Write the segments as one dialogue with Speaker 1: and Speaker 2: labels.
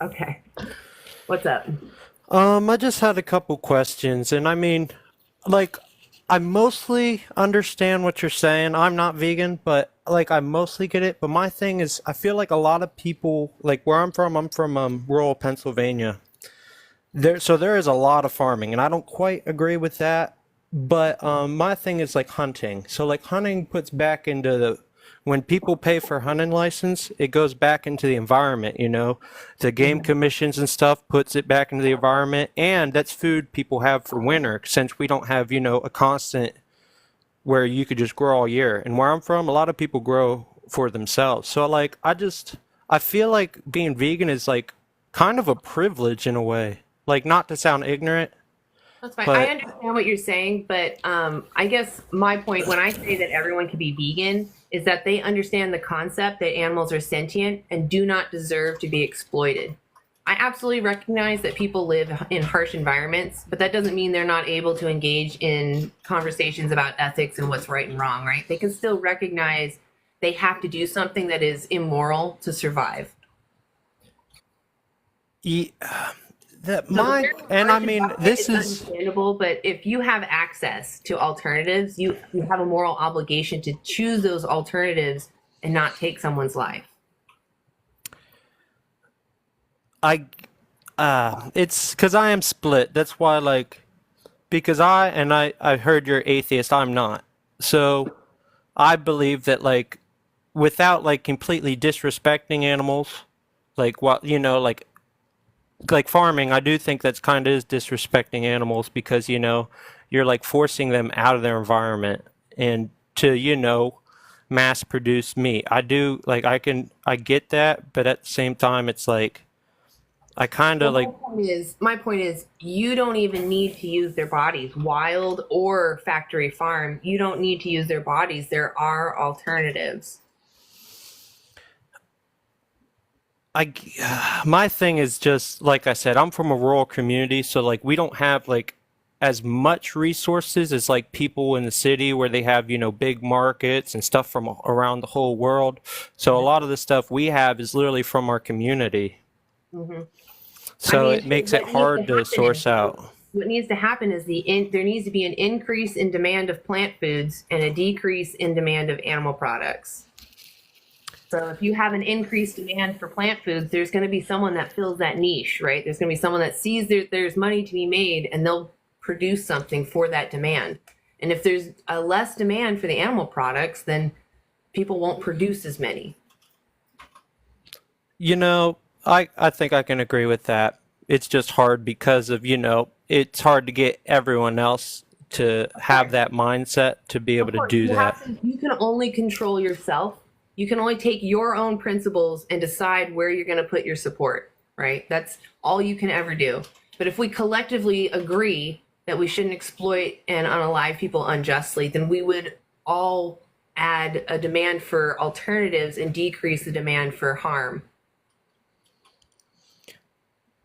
Speaker 1: Okay. What's up?
Speaker 2: I just had a couple questions, and I mean, like, I mostly understand what you're saying. I'm not vegan, but like, I mostly get it. But my thing is, I feel like a lot of people, like where I'm from rural Pennsylvania. So there is a lot of farming, and I don't quite agree with that. But my thing is like hunting. So like hunting puts back into the when people pay for hunting license, it goes back into the environment. The game
Speaker 1: Mhm.
Speaker 2: commissions and stuff puts it back into the environment, and that's food people have for winter since we don't have a constant where you could just grow all year. And where I'm from, a lot of people grow for themselves. So like I feel like being vegan is like kind of a privilege in a way. Like not to sound ignorant,
Speaker 1: That's fine. I
Speaker 2: but
Speaker 1: understand what you're saying, but I guess my point when I say that everyone can be vegan is that they understand the concept that animals are sentient and do not deserve to be exploited. I absolutely recognize that people live in harsh environments, but that doesn't mean they're not able to engage in conversations about ethics and what's right and wrong, right? They can still recognize they have to do something that is immoral to survive.
Speaker 2: e- that
Speaker 1: So if
Speaker 2: my
Speaker 1: they're in a
Speaker 2: and I
Speaker 1: harsh
Speaker 2: mean
Speaker 1: environment,
Speaker 2: this
Speaker 1: it's
Speaker 2: is
Speaker 1: understandable. But if you have access to alternatives, you have a moral obligation to choose those alternatives and not take someone's life.
Speaker 2: I it's because I am split. That's why like because I heard you're atheist. I'm not. So I believe that like without like completely disrespecting animals, like what like farming, I do think that's kind of is disrespecting animals because you're like forcing them out of their environment and to mass produce meat. I do like I get that, but at the same time it's like I kind
Speaker 1: Well,
Speaker 2: of like
Speaker 1: my point is, you don't even need to use their bodies, wild or factory farm. You don't need to use their bodies. There are alternatives.
Speaker 2: I my thing is just like I said, I'm from a rural community, so like we don't have like as much resources as like people in the city where they have, big markets and stuff from around the whole world. So a lot of the stuff we have is literally from our community.
Speaker 1: Mhm. I
Speaker 2: So
Speaker 1: mean,
Speaker 2: it makes it
Speaker 1: what needs to
Speaker 2: hard to
Speaker 1: happen
Speaker 2: source
Speaker 1: is
Speaker 2: out.
Speaker 1: what needs to happen is there needs to be an increase in demand of plant foods and a decrease in demand of animal products. So if you have an increased demand for plant foods, there's going to be someone that fills that niche, right? There's going to be someone that sees there's money to be made and they'll produce something for that demand. And if there's a less demand for the animal products, then people won't produce as many.
Speaker 2: You know, I think I can agree with that. It's just hard because of, it's hard to get everyone else to
Speaker 1: Of
Speaker 2: have
Speaker 1: course.
Speaker 2: that mindset to be able
Speaker 1: Of
Speaker 2: to
Speaker 1: course,
Speaker 2: do that.
Speaker 1: you can only control yourself. You can only take your own principles and decide where you're going to put your support, right? That's all you can ever do. But if we collectively agree that we shouldn't exploit and unalive people unjustly, then we would all add a demand for alternatives and decrease the demand for harm.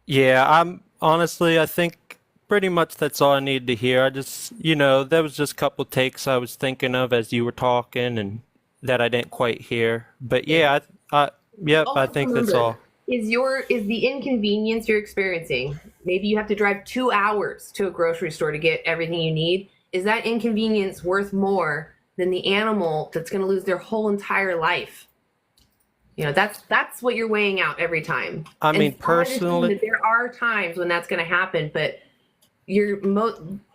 Speaker 2: Yeah, I'm honestly, I think pretty much that's all I needed to hear. I just, there was just a couple takes I was thinking of as you were talking and that I didn't quite hear. But
Speaker 1: Yeah.
Speaker 2: yeah, yep, I
Speaker 1: Also
Speaker 2: think that's
Speaker 1: remember,
Speaker 2: all.
Speaker 1: is the inconvenience you're experiencing, maybe you have to drive 2 hours to a grocery store to get everything you need, is that inconvenience worth more than the animal that's going to lose their whole entire life? That's what you're weighing out every time.
Speaker 2: I
Speaker 1: And
Speaker 2: mean,
Speaker 1: I understand
Speaker 2: personally,
Speaker 1: that there are times when that's going to happen, but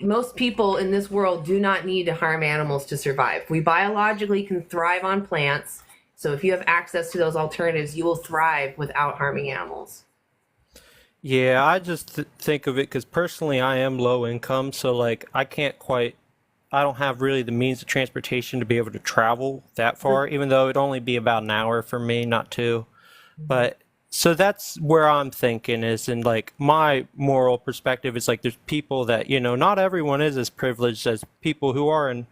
Speaker 1: most people in this world do not need to harm animals to survive. We biologically can thrive on plants. So if you have access to those alternatives, you will thrive without harming animals.
Speaker 2: yeah, I just think of it because personally I am low income, so like I don't have really the means of transportation to be able to travel that far, even though it'd only be about an hour for me, not two.
Speaker 1: Mhm.
Speaker 2: But so that's where I'm thinking is in like my moral perspective is like there's people that, not everyone is as privileged as people who are in,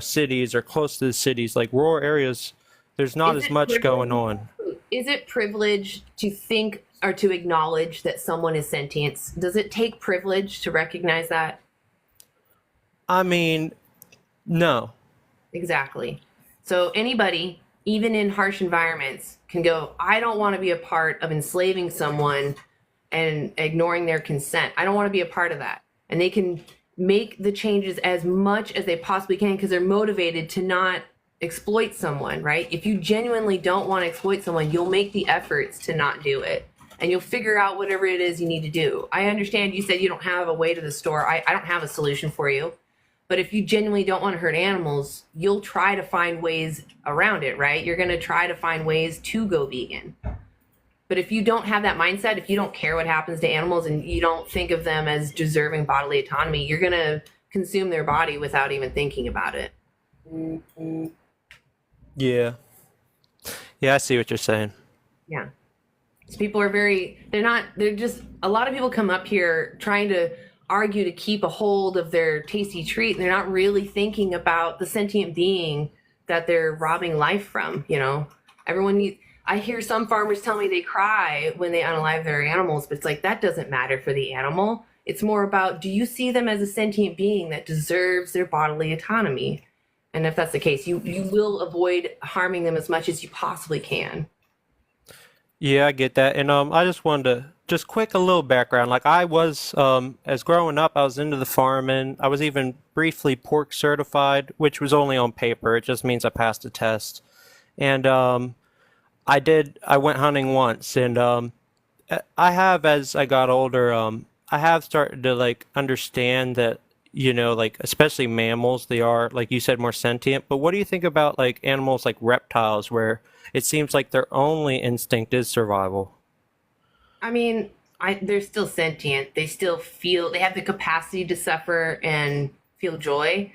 Speaker 2: cities or close to the cities, like rural areas, there's not
Speaker 1: Is
Speaker 2: as
Speaker 1: it
Speaker 2: much going
Speaker 1: privilege?
Speaker 2: on.
Speaker 1: Is it privilege to think or to acknowledge that someone is sentient? Does it take privilege to recognize that?
Speaker 2: I mean, no.
Speaker 1: Exactly. So anybody even in harsh environments, can go, I don't want to be a part of enslaving someone and ignoring their consent. I don't want to be a part of that. And they can make the changes as much as they possibly can because they're motivated to not exploit someone, right? If you genuinely don't want to exploit someone, you'll make the efforts to not do it. And you'll figure out whatever it is you need to do. I understand you said you don't have a way to the store. I don't have a solution for you. But if you genuinely don't want to hurt animals, you'll try to find ways around it, right? You're going to try to find ways to go vegan. But if you don't have that mindset, if you don't care what happens to animals and you don't think of them as deserving bodily autonomy, you're going to consume their body without even thinking about it.
Speaker 2: Yeah. Yeah, I see what you're saying.
Speaker 1: Yeah. So people are they're just, a lot of people come up here trying to argue to keep a hold of their tasty treat. And they're not really thinking about the sentient being that they're robbing life from, you know? I hear some farmers tell me they cry when they unalive their animals, but it's like, that doesn't matter for the animal. It's more about, do you see them as a sentient being that deserves their bodily autonomy? And if that's the case, you will avoid harming them as much as you possibly can.
Speaker 2: Yeah, I get that. And I just wanted to just quick a little background. Like I was as growing up, I was into the farming. I was even briefly pork certified, which was only on paper. It just means I passed a test. And I went hunting once, and I have, as I got older, I have started to like understand that, you know, like especially mammals, they are, like you said, more sentient. But what do you think about like animals like reptiles, where it seems like their only instinct is survival?
Speaker 1: I mean, they're still sentient. They still feel, they have the capacity to suffer and feel joy.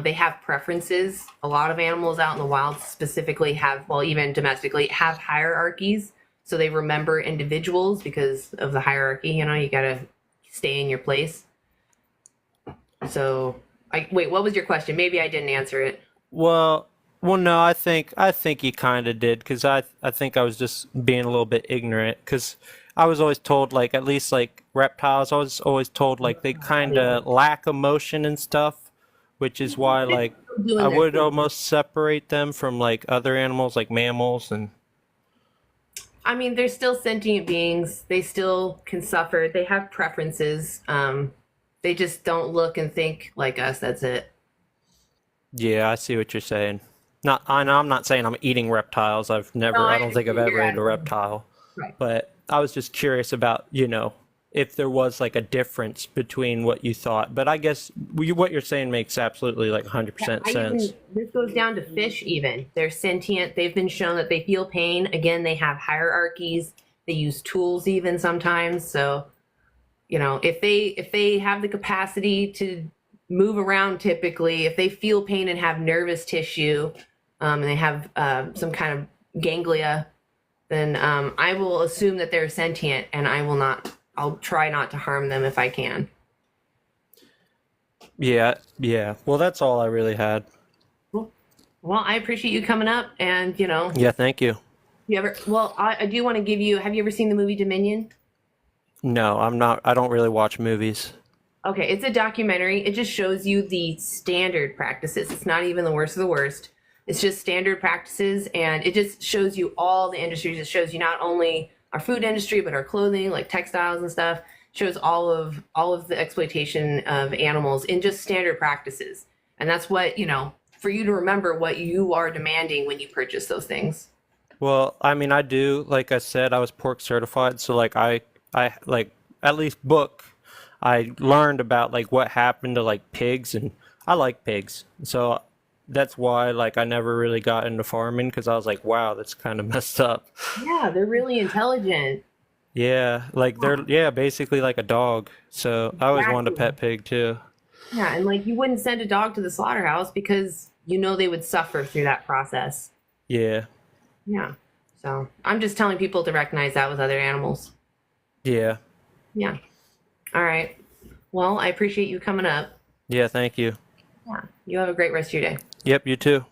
Speaker 1: They have preferences. A lot of animals out in the wild specifically have, well, even domestically, have hierarchies. So they remember individuals because of the hierarchy. You know, you got to stay in your place. So, wait, what was your question? Maybe I didn't answer it.
Speaker 2: Well, well, no, I think you kind of did, because I think I was just being a little bit ignorant, because I was always told, like, at least like reptiles, I was always told like they kind of lack emotion and stuff, which is why like I
Speaker 1: Doing their
Speaker 2: would
Speaker 1: thing.
Speaker 2: almost separate them from like other animals like mammals. And
Speaker 1: I mean, they're still sentient beings. They still can suffer. They have preferences. They just don't look and think like us. That's it.
Speaker 2: yeah, I see what you're saying. Not, I know I'm not saying I'm eating reptiles.
Speaker 1: No, I
Speaker 2: I don't think I've
Speaker 1: understand
Speaker 2: ever
Speaker 1: you're
Speaker 2: eaten a
Speaker 1: asking.
Speaker 2: reptile.
Speaker 1: Right.
Speaker 2: But I was just curious about, you know, if there was like a difference between what you thought. But I guess what you're saying makes absolutely like
Speaker 1: Yeah,
Speaker 2: 100% sense.
Speaker 1: this goes down to fish even. They're sentient. They've been shown that they feel pain. Again, they have hierarchies. They use tools even sometimes. So, you know, if they have the capacity to move around typically, if they feel pain and have nervous tissue, and they have some kind of ganglia, then I will assume that they're sentient and I'll try not to harm them if I can.
Speaker 2: Yeah, yeah. Well, that's all I really had.
Speaker 1: Cool. Well, I appreciate you coming up and, you know,
Speaker 2: Yeah, thank you.
Speaker 1: you ever, well, I do want to give you, have you ever seen the movie Dominion?
Speaker 2: No, I'm not, I don't really watch movies.
Speaker 1: Okay, it's a documentary. It just shows you the standard practices. It's not even the worst of the worst. It's just standard practices, and it just shows you all the industries. It shows you not only our food industry, but our clothing, like textiles and stuff. It shows all of the exploitation of animals in just standard practices. And that's what, you know, for you to remember what you are demanding when you purchase those things.
Speaker 2: Well, I mean, I do, like I said, I was pork certified, so like I like at least book, I learned about like what happened to like pigs, and I like pigs. So that's why like I never really got into farming, because I was like, wow, that's kind of messed up.
Speaker 1: Yeah, they're really intelligent.
Speaker 2: Yeah, like they're, yeah, basically like a dog. So I always wanted a
Speaker 1: Exactly.
Speaker 2: pet pig too.
Speaker 1: Yeah, and like you wouldn't send a dog to the slaughterhouse because you know they would suffer through that process.
Speaker 2: Yeah.
Speaker 1: Yeah. So I'm just telling people to recognize that with other animals.
Speaker 2: Yeah.
Speaker 1: Yeah. All right. Well, I appreciate you coming up.
Speaker 2: Yeah, thank you.
Speaker 1: Yeah. You have a great rest of your day.
Speaker 2: Yep, you too.